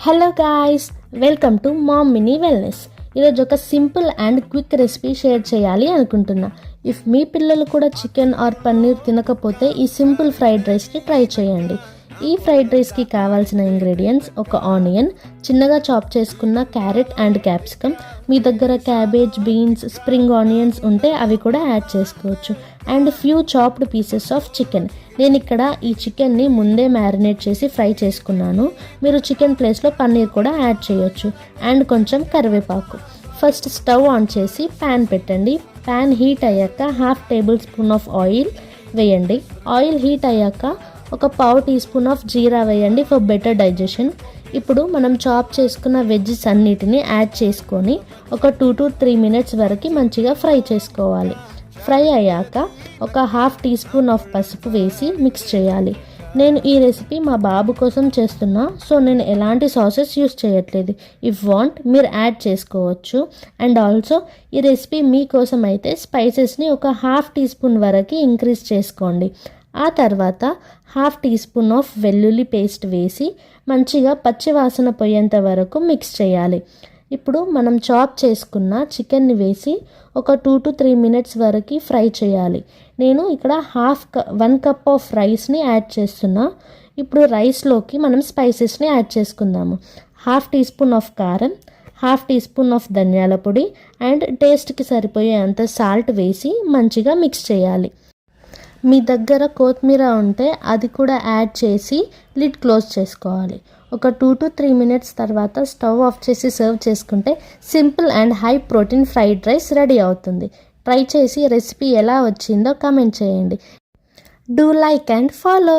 Hello guys, welcome to mom mini wellness. ఈరోజు ఒక simple and quick recipe share చేయాలి అనుకుంటున్నా. ఇఫ్ మీ పిల్లలు కూడా చికెన్ ఆర్ పన్నీర్ తినకపోతే ఈ సింపుల్ ఫ్రైడ్ రైస్కి ట్రై చేయండి. ఈ ఫ్రైడ్ రైస్కి కావాల్సిన ఇంగ్రీడియంట్స్: ఒక ఆనియన్, చిన్నగా చాప్ చేసుకున్న క్యారెట్ అండ్ క్యాప్సికమ్, మీ దగ్గర క్యాబేజ్, బీన్స్, స్ప్రింగ్ ఆనియన్స్ ఉంటే అవి కూడా యాడ్ చేసుకోవచ్చు, and few chopped pieces of chicken. నేను ఇక్కడ ఈ చికెన్ని ముందే మ్యారినేట్ చేసి ఫ్రై చేసుకున్నాను. మీరు చికెన్ ప్లేస్లో పన్నీర్ కూడా యాడ్ చేయొచ్చు, అండ్ కొంచెం కరివేపాకు. ఫస్ట్ స్టవ్ ఆన్ చేసి ప్యాన్ పెట్టండి. ప్యాన్ హీట్ అయ్యాక 1/2 టేబుల్ స్పూన్ ఆఫ్ ఆయిల్ వేయండి. ఆయిల్ హీట్ అయ్యాక ఒక 1/2 టీ స్పూన్ ఆఫ్ జీరా వేయండి ఫర్ బెటర్ డైజెషన్. ఇప్పుడు మనం చాప్ చేసుకున్న వెజ్జెస్ అన్నిటిని యాడ్ చేసుకొని ఒక 2 to 3 minutes వరకు మంచిగా ఫ్రై చేసుకోవాలి. ఫ్రై అయ్యాక ఒక 1/2 టీ స్పూన్ ఆఫ్ పసుపు వేసి మిక్స్ చేయాలి. నేను ఈ రెసిపీ మా బాబు కోసం చేస్తున్నా, సో నేను ఎలాంటి సాసెస్ యూస్ చేయట్లేదు. ఇఫ్ వాంట్ మీరు యాడ్ చేసుకోవచ్చు. అండ్ ఆల్సో ఈ రెసిపీ మీకోసం అయితే స్పైసెస్ని ఒక 1/2 టీ స్పూన్ వరకు ఇంక్రీజ్ చేసుకోండి. ఆ తర్వాత 1/2 టీ స్పూన్ ఆఫ్ వెల్లుల్లి పేస్ట్ వేసి మంచిగా పచ్చివాసన పోయేంత వరకు మిక్స్ చేయాలి. ఇప్పుడు మనం చాప్ చేసుకున్న చికెన్ని వేసి ఒక 2 to 3 minutes వరకు ఫ్రై చేయాలి. నేను ఇక్కడ 1 cup ఆఫ్ రైస్ని యాడ్ చేస్తున్నా. ఇప్పుడు రైస్లోకి మనం స్పైసెస్ని యాడ్ చేసుకుందాము. 1/2 టీ స్పూన్ ఆఫ్ కారం, 1/2 టీ స్పూన్ ఆఫ్ ధనియాల పొడి, అండ్ టేస్ట్కి సరిపోయేంత సాల్ట్ వేసి మంచిగా మిక్స్ చేయాలి. మీ దగ్గర కొత్తిమీర ఉంటే అది కూడా యాడ్ చేసి లిడ్ క్లోజ్ చేసుకోవాలి. ఒక 2 to 3 minutes తర్వాత స్టవ్ ఆఫ్ చేసి సర్వ్ చేసుకుంటే simple and high protein fried rice ready అవుతుంది. ట్రై చేసి రెసిపీ ఎలా వచ్చిందో కామెంట్ చేయండి. Do like and follow.